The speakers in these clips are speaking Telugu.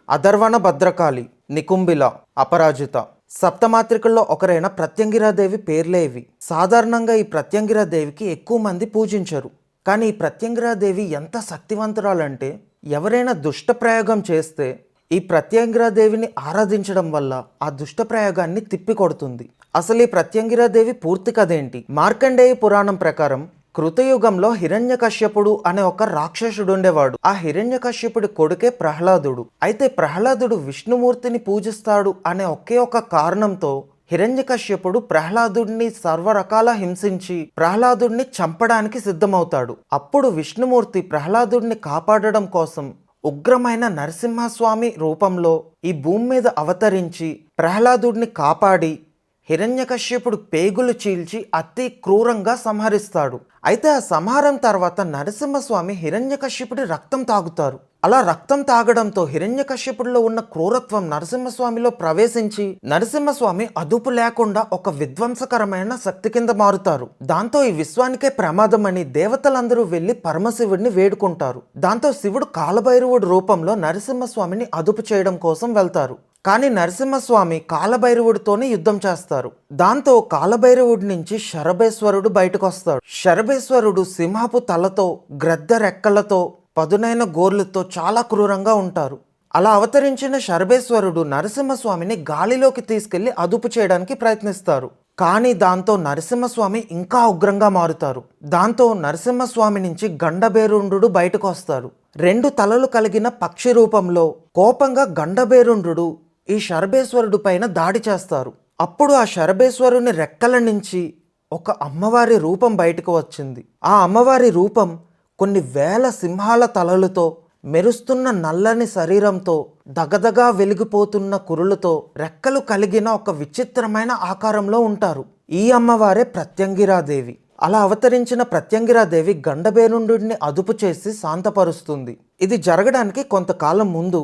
అధర్వణ భద్రకాళి, నికుంభిల, అపరాజిత. సప్తమాత్రికల్లో ఒకరైన ప్రత్యంగిరాదేవి పేర్లే ఇవి. సాధారణంగా ఈ ప్రత్యంగిరాదేవికి ఎక్కువ మంది పూజించరు. కానీ ఈ ప్రత్యంగిరాదేవి ఎంత శక్తివంతురాలంటే ఎవరైనా దుష్ట ప్రయోగం చేస్తే ఈ ప్రత్యంగిరాదేవిని ఆరాధించడం వల్ల ఆ దుష్ట ప్రయోగాన్ని తిప్పికొడుతుంది. అసలు ఈ ప్రత్యంగిరాదేవి పూర్తి కథేంటి? మార్కండేయ పురాణం ప్రకారం కృతయుగంలో హిరణ్యకశ్యపుడు అనే ఒక రాక్షసుడు ఉండేవాడు. ఆ హిరణ్యకశ్యపుడి కొడుకే ప్రహ్లాదుడు. అయితే ప్రహ్లాదుడు విష్ణుమూర్తిని పూజిస్తాడు అనే ఒకే ఒక కారణంతో హిరణ్యకశ్యపుడు ప్రహ్లాదుడిని సర్వరకాల హింసించి ప్రహ్లాదుడిని చంపడానికి సిద్ధమవుతాడు. అప్పుడు విష్ణుమూర్తి ప్రహ్లాదుడిని కాపాడడం కోసం ఉగ్రమైన నరసింహస్వామి రూపంలో ఈ భూమి మీద అవతరించి ప్రహ్లాదుడిని కాపాడి హిరణ్యకశ్యపుడు పేగులు చీల్చి అతి క్రూరంగా సంహరిస్తాడు. అయితే ఆ సంహారం తర్వాత నరసింహస్వామి హిరణ్యకశ్యపుడి రక్తం తాగుతారు. అలా రక్తం తాగడంతో హిరణ్యకశ్యపుడిలో ఉన్న క్రూరత్వం నరసింహస్వామిలో ప్రవేశించి నరసింహస్వామి అదుపు లేకుండా ఒక విధ్వంసకరమైన శక్తి కింద మారుతారు. దాంతో ఈ విశ్వానికే ప్రమాదమని దేవతలందరూ వెళ్లి పరమశివుడిని వేడుకుంటారు. దాంతో శివుడు కాలభైరవుడి రూపంలో నరసింహస్వామిని అదుపు చేయడం కోసం వెళ్తారు. కానీ నరసింహస్వామి కాలభైరవుడితోనే యుద్ధం చేస్తారు. దాంతో కాలభైరవుడి నుంచి శరభేశ్వరుడు బయటకు వస్తాడు. శరభేశ్వరుడు సింహపు తలతో గ్రద్ద రెక్కలతో పదునైన గోర్లతో చాలా క్రూరంగా ఉంటారు. అలా అవతరించిన శరభేశ్వరుడు నరసింహస్వామిని గాలిలోకి తీసుకెళ్లి అదుపు చేయడానికి ప్రయత్నిస్తారు. కానీ దాంతో నరసింహస్వామి ఇంకా ఉగ్రంగా మారుతారు. దాంతో నరసింహస్వామి నుంచి గండభేరుండు బయటకు వస్తారు. 2 తలలు కలిగిన పక్షి రూపంలో కోపంగా గండభేరుండు ఈ శరభేశ్వరుడు పైన దాడి చేస్తారు. అప్పుడు ఆ శరభేశ్వరుని రెక్కల నుంచి ఒక అమ్మవారి రూపం బయటకు వచ్చింది. ఆ అమ్మవారి రూపం కొన్ని వేల సింహాల తలలతో మెరుస్తున్న నల్లని శరీరంతో దగదగా వెలిగిపోతున్న కురులతో రెక్కలు కలిగిన ఒక విచిత్రమైన ఆకారంలో ఉంటారు. ఈ అమ్మవారే ప్రత్యంగిరాదేవి. అలా అవతరించిన ప్రత్యంగిరాదేవి గండభేరుండుని అదుపు చేసి శాంతపరుస్తుంది. ఇది జరగడానికి కొంతకాలం ముందు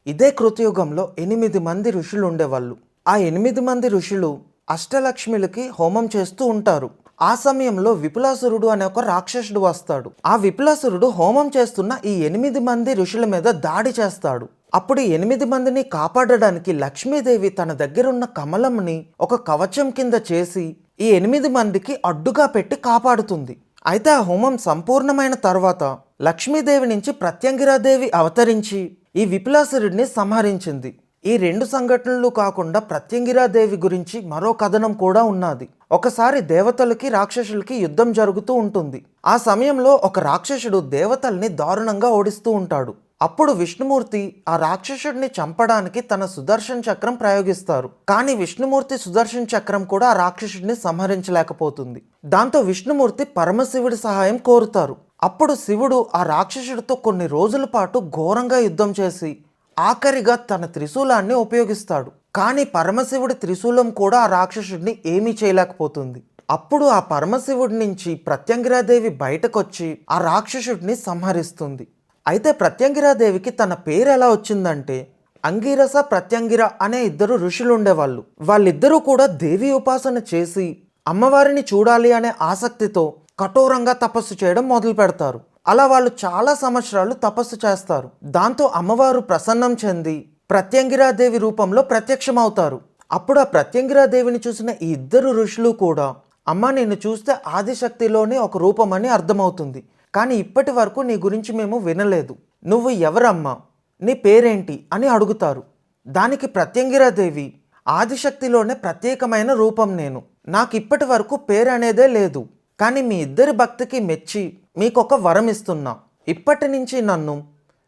ఇదే కృతయుగంలో 8 మంది ఋషులు ఉండేవాళ్ళు. ఆ 8 మంది ఋషులు అష్టలక్ష్మిలకి హోమం చేస్తూ ఉంటారు. ఆ సమయంలో విపులాసురుడు అనే ఒక రాక్షసుడు వస్తాడు. ఆ విపులాసురుడు హోమం చేస్తున్న ఈ 8 మంది ఋషుల మీద దాడి చేస్తాడు. అప్పుడు 8 మందిని కాపాడడానికి లక్ష్మీదేవి తన దగ్గరున్న కమలంని ఒక కవచం కింద చేసి ఈ 8 మందికి అడ్డుగా పెట్టి కాపాడుతుంది. అయితే ఆ హోమం సంపూర్ణమైన తర్వాత లక్ష్మీదేవి నుంచి ప్రత్యంగిరాదేవి అవతరించి ఈ విపులాసురుడిని సంహరించింది. ఈ 2 సంఘటనలు కాకుండా ప్రత్యంగిరాదేవి గురించి మరో కథనం కూడా ఉన్నది. ఒకసారి దేవతలకి రాక్షసులకి యుద్ధం జరుగుతూ ఉంటుంది. ఆ సమయంలో ఒక రాక్షసుడు దేవతల్ని దారుణంగా ఓడిస్తూ ఉంటాడు. అప్పుడు విష్ణుమూర్తి ఆ రాక్షసుడిని చంపడానికి తన సుదర్శన చక్రం ప్రయోగిస్తారు. కానీ విష్ణుమూర్తి సుదర్శన చక్రం కూడా ఆ రాక్షసుడిని సంహరించలేకపోతుంది. దాంతో విష్ణుమూర్తి పరమశివుడి సహాయం కోరుతారు. అప్పుడు శివుడు ఆ రాక్షసుడితో కొన్ని రోజుల పాటు ఘోరంగా యుద్ధం చేసి ఆఖరిగా తన త్రిశూలాన్ని ఉపయోగిస్తాడు. కానీ పరమశివుడి త్రిశూలం కూడా ఆ రాక్షసుడిని ఏమీ చేయలేకపోతుంది. అప్పుడు ఆ పరమశివుడి నుంచి ప్రత్యంగిరాదేవి బయటకొచ్చి ఆ రాక్షసుడిని సంహరిస్తుంది. అయితే ప్రత్యంగిరాదేవికి తన పేరు ఎలా వచ్చిందంటే అంగిరస ప్రత్యంగిర అనే 2 ఋషులు ఉండేవాళ్ళు. వాళ్ళిద్దరూ కూడా దేవి ఉపాసన చేసి అమ్మవారిని చూడాలి అనే ఆసక్తితో కఠోరంగా తపస్సు చేయడం మొదలు పెడతారు. అలా వాళ్ళు చాలా సంవత్సరాలు తపస్సు చేస్తారు. దాంతో అమ్మవారు ప్రసన్నం చెంది ప్రత్యంగిరాదేవి రూపంలో ప్రత్యక్షమవుతారు. అప్పుడు ఆ ప్రత్యంగిరాదేవిని చూసిన ఈ 2 ఋషులు కూడా అమ్మ నిన్ను చూస్తే ఆదిశక్తిలోనే ఒక రూపమని అర్థమవుతుంది. కానీ ఇప్పటి వరకు నీ గురించి మేము వినలేదు. నువ్వు ఎవరమ్మా, నీ పేరేంటి అని అడుగుతారు. దానికి ప్రత్యంగిరాదేవి ఆదిశక్తిలోనే ప్రత్యేకమైన రూపం నేను. నాకు ఇప్పటి వరకు పేరు అనేదే లేదు. కానీ మీ 2 భక్తికి మెచ్చి మీకొక వరం ఇస్తున్నా. ఇప్పటి నుంచి నన్ను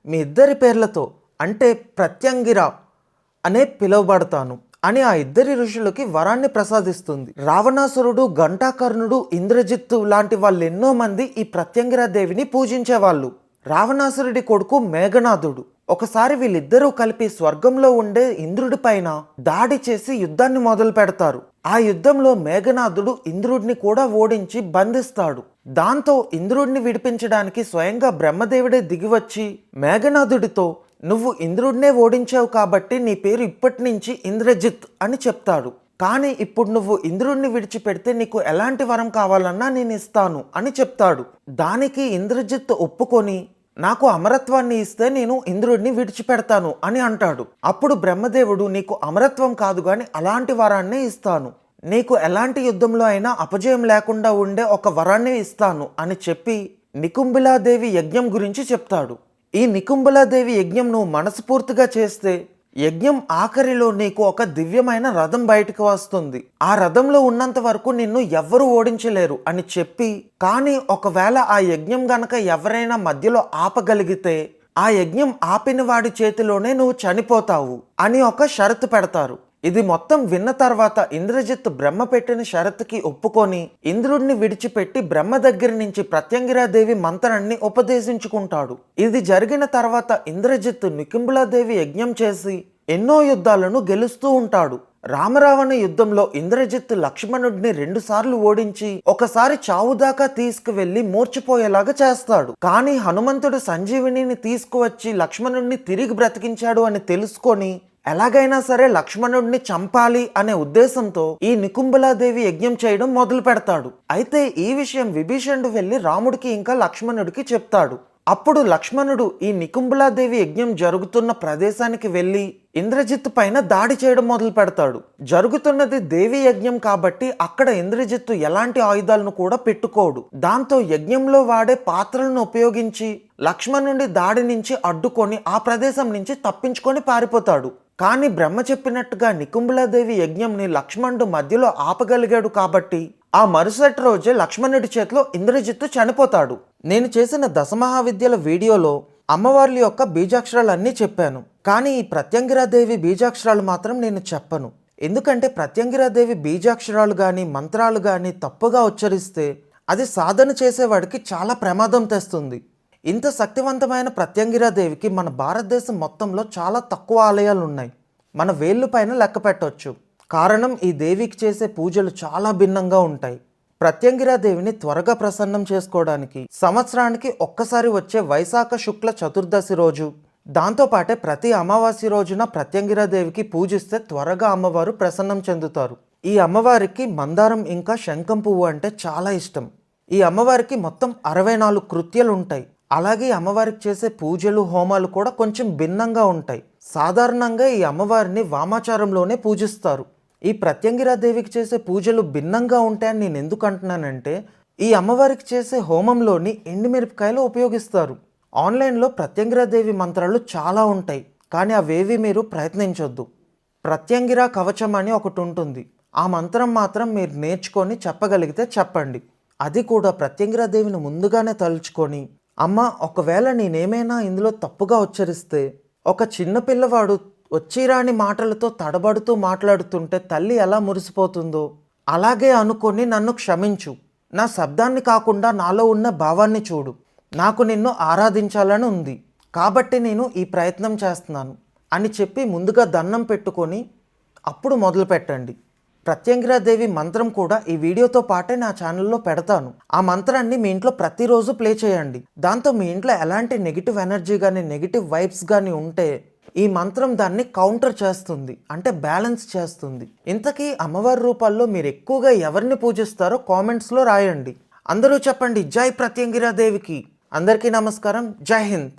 మీ 2 పేర్లతో అంటే ప్రత్యంగిర అనే పిలువబడతాను అని ఆ 2 ఋషులకి వరాన్ని ప్రసాదిస్తుంది. రావణాసురుడు, ఘంటాకర్ణుడు, ఇంద్రజిత్తు లాంటి వాళ్ళు ఎన్నో మంది ఈ ప్రత్యంగిరాదేవిని పూజించేవాళ్ళు. రావణాసురుడి కొడుకు మేఘనాథుడు ఒకసారి వీళ్ళిద్దరూ కలిపి స్వర్గంలో ఉండే ఇంద్రుడి పైన దాడి చేసి యుద్ధాన్ని మొదలు పెడతారు. ఆ యుద్ధంలో మేఘనాథుడు ఇంద్రుడిని కూడా ఓడించి బంధిస్తాడు. దాంతో ఇంద్రుడిని విడిపించడానికి స్వయంగా బ్రహ్మదేవుడే దిగివచ్చి మేఘనాథుడితో నువ్వు ఇంద్రుడినే ఓడించావు కాబట్టి నీ పేరు ఇప్పటి నుంచి ఇంద్రజిత్ అని చెప్తాడు. కానీ ఇప్పుడు నువ్వు ఇంద్రుడిని విడిచిపెడితే నీకు ఎలాంటి వరం కావాలన్నా నేను ఇస్తాను అని చెప్తాడు. దానికి ఇంద్రజిత్ ఒప్పుకొని నాకు అమరత్వాన్ని ఇస్తే నేను ఇంద్రుడిని విడిచిపెడతాను అని అంటాడు. అప్పుడు బ్రహ్మదేవుడు, నీకు అమరత్వం కాదు గాని అలాంటి వరాన్నే ఇస్తాను, నీకు ఎలాంటి యుద్ధంలో అయినా అపజయం లేకుండా ఉండే ఒక వరాన్ని ఇస్తాను అని చెప్పి నికుంభిలాదేవి యజ్ఞం గురించి చెప్తాడు. ఈ నికుంభిలాదేవి యజ్ఞం నువ్వు మనస్ఫూర్తిగా చేస్తే యజ్ఞం ఆఖరిలో నీకు ఒక దివ్యమైన రథం బయటకు వస్తుంది. ఆ రథంలో ఉన్నంత వరకు నిన్ను ఎవ్వరూ ఓడించలేరు అని చెప్పి, కానీ ఒకవేళ ఆ యజ్ఞం గనక ఎవరైనా మధ్యలో ఆపగలిగితే ఆ యజ్ఞం ఆపిన వాడి చేతిలోనే నువ్వు చనిపోతావు అని ఒక షరతు పెడతారు. ఇది మొత్తం విన్న తర్వాత ఇంద్రజిత్ బ్రహ్మ పెట్టిన షరతుకి ఒప్పుకొని ఇంద్రుడిని విడిచిపెట్టి బ్రహ్మ దగ్గర నుంచి ప్రత్యంగిరాదేవి మంత్రాన్ని ఉపదేశించుకుంటాడు. ఇది జరిగిన తర్వాత ఇంద్రజిత్ నికుంభిలాదేవి యజ్ఞం చేసి ఎన్నో యుద్ధాలను గెలుస్తూ ఉంటాడు. రామరావణ యుద్ధంలో ఇంద్రజిత్ లక్ష్మణుడిని 2 సార్లు ఓడించి ఒకసారి చావుదాకా తీసుకువెళ్లి మూర్చిపోయేలాగా చేస్తాడు. కానీ హనుమంతుడు సంజీవినిని తీసుకువచ్చి లక్ష్మణుడిని తిరిగి బ్రతికించాడు అని తెలుసుకొని ఎలాగైనా సరే లక్ష్మణుడిని చంపాలి అనే ఉద్దేశంతో ఈ నికుంభిలాదేవి యజ్ఞం చేయడం మొదలు పెడతాడు. అయితే ఈ విషయం విభీషణుడు వెళ్లి రాముడికి ఇంకా లక్ష్మణుడికి చెప్తాడు. అప్పుడు లక్ష్మణుడు ఈ నికుంభిలాదేవి యజ్ఞం జరుగుతున్న ప్రదేశానికి వెళ్లి ఇంద్రజిత్ పైన దాడి చేయడం మొదలు పెడతాడు. జరుగుతున్నది దేవి యజ్ఞం కాబట్టి అక్కడ ఇంద్రజిత్తు ఎలాంటి ఆయుధాలను కూడా పెట్టుకోడు. దాంతో యజ్ఞంలో వాడే పాత్రలను ఉపయోగించి లక్ష్మణుడి దాడి నుంచి అడ్డుకొని ఆ ప్రదేశం నుంచి తప్పించుకొని పారిపోతాడు. కానీ బ్రహ్మ చెప్పినట్టుగా నికుంభిలాదేవి యజ్ఞంని లక్ష్మణుడు మధ్యలో ఆపగలిగాడు కాబట్టి ఆ మరుసటి రోజే లక్ష్మణుడి చేతిలో ఇంద్రజిత్తు చనిపోతాడు. నేను చేసిన దశమహావిద్యల వీడియోలో అమ్మవార్ల యొక్క బీజాక్షరాలన్నీ చెప్పాను, కానీ ఈ ప్రత్యంగిరాదేవి బీజాక్షరాలు మాత్రం నేను చెప్పను. ఎందుకంటే ప్రత్యంగిరాదేవి బీజాక్షరాలు కానీ మంత్రాలు కానీ తప్పుగా ఉచ్చరిస్తే అది సాధన చేసేవాడికి చాలా ప్రమాదం తెస్తుంది. ఇంత శక్తివంతమైన ప్రత్యంగిరాదేవికి మన భారతదేశం మొత్తంలో చాలా తక్కువ ఆలయాలు ఉన్నాయి. మన వేళ్ళు పైన లెక్క పెట్టవచ్చు. కారణం ఈ దేవికి చేసే పూజలు చాలా భిన్నంగా ఉంటాయి. ప్రత్యంగిరాదేవిని త్వరగా ప్రసన్నం చేసుకోవడానికి సంవత్సరానికి ఒక్కసారి వచ్చే వైశాఖ శుక్ల చతుర్దశి రోజు, దాంతోపాటే ప్రతి అమావాస్య రోజున ప్రత్యంగిరాదేవికి పూజిస్తే త్వరగా అమ్మవారు ప్రసన్నం చెందుతారు. ఈ అమ్మవారికి మందారం ఇంకా శంఖం పువ్వు అంటే చాలా ఇష్టం. ఈ అమ్మవారికి మొత్తం 64 కృత్యాలు ఉంటాయి. అలాగే అమ్మవారికి చేసే పూజలు హోమాలు కూడా కొంచెం భిన్నంగా ఉంటాయి. సాధారణంగా ఈ అమ్మవారిని వామాచారంలోనే పూజిస్తారు. ఈ ప్రత్యంగిరాదేవికి చేసే పూజలు భిన్నంగా ఉంటాయని నేను ఎందుకు అంటున్నానంటే, ఈ అమ్మవారికి చేసే హోమంలోని ఎండుమిరపకాయలు ఉపయోగిస్తారు. ఆన్లైన్లో ప్రత్యంగిరాదేవి మంత్రాలు చాలా ఉంటాయి, కానీ అవేవి మీరు ప్రయత్నించొద్దు. ప్రత్యంగిరా కవచం అని ఒకటి ఉంటుంది. ఆ మంత్రం మాత్రం మీరు నేర్చుకొని చెప్పగలిగితే చెప్పండి. అది కూడా ప్రత్యంగిరాదేవిని ముందుగానే తలుచుకొని, అమ్మ ఒకవేళ నేనేమైనా ఇందులో తప్పుగా ఉచ్చరిస్తే, ఒక చిన్న పిల్లవాడు వచ్చిరాని మాటలతో తడబడుతూ మాట్లాడుతుంటే తల్లి ఎలా మురిసిపోతుందో అలాగే అనుకొని నన్ను క్షమించు. నా శబ్దాన్ని కాకుండా నాలో ఉన్న భావాన్ని చూడు. నాకు నిన్ను ఆరాధించాలని ఉంది కాబట్టి నేను ఈ ప్రయత్నం చేస్తున్నాను అని చెప్పి ముందుగా దండం పెట్టుకొని అప్పుడు మొదలు పెట్టండి. ప్రత్యంగిరాదేవి మంత్రం కూడా ఈ వీడియోతో పాటే నా ఛానల్లో పెడతాను. ఆ మంత్రాన్ని మీ ఇంట్లో ప్రతిరోజు ప్లే చేయండి. దాంతో మీ ఇంట్లో ఎలాంటి నెగిటివ్ ఎనర్జీ కానీ నెగిటివ్ వైబ్స్ కానీ ఉంటే ఈ మంత్రం దాన్ని కౌంటర్ చేస్తుంది, అంటే బ్యాలెన్స్ చేస్తుంది. ఇంతకీ అమ్మవారి రూపాల్లో మీరు ఎక్కువగా ఎవరిని పూజిస్తారో కామెంట్స్లో రాయండి. అందరూ చెప్పండి జై ప్రత్యంగిరాదేవికి. అందరికీ నమస్కారం. జై హింద్.